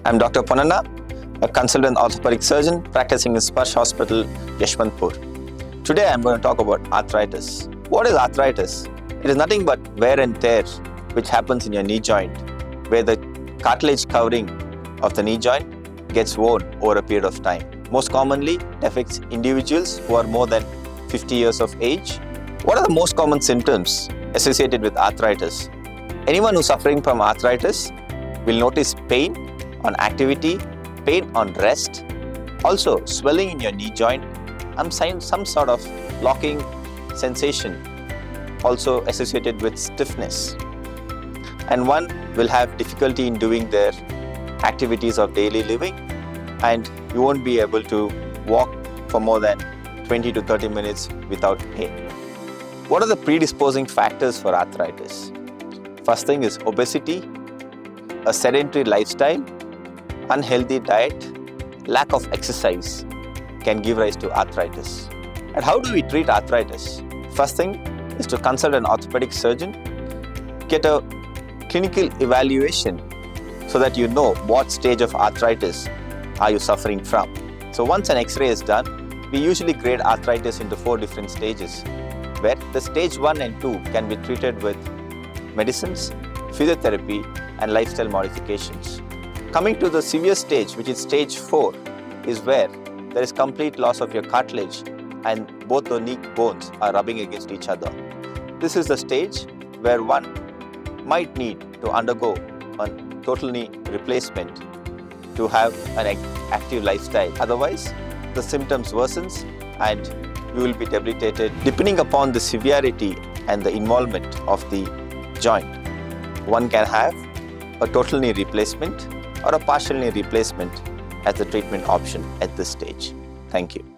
I'm Dr. Ponnanna, a consultant orthopedic surgeon practicing in SPARSH Hospital, Yeshwanthpur. Today I'm going to talk about arthritis. What is arthritis? It is nothing but wear and tear which happens in your knee joint, where the cartilage covering of the knee joint gets worn over a period of time. Most commonly, it affects individuals who are more than 50 years of age. What are the most common symptoms associated with arthritis? Anyone who's suffering from arthritis will notice pain on activity, pain on rest, also swelling in your knee joint, and some sort of locking sensation, also associated with stiffness. And one will have difficulty in doing their activities of daily living, and you won't be able to walk for more than 20 to 30 minutes without pain. What are the predisposing factors for arthritis? First thing is obesity, a sedentary lifestyle, unhealthy diet, lack of exercise can give rise to arthritis. And how do we treat arthritis? First thing is to consult an orthopedic surgeon, get a clinical evaluation so that you know what stage of arthritis are you suffering from. So once an X-ray is done, we usually grade arthritis into 4 different stages, where the stage 1 and 2 can be treated with medicines, physiotherapy, and lifestyle modifications. Coming to the severe stage, which is stage 4, is where there is complete loss of your cartilage and both the knee bones are rubbing against each other. This is the stage where one might need to undergo a total knee replacement to have an active lifestyle. Otherwise, the symptoms worsens and you will be debilitated. Depending upon the severity and the involvement of the joint, one can have a total knee replacement or a partial knee replacement as the treatment option at this stage. Thank you.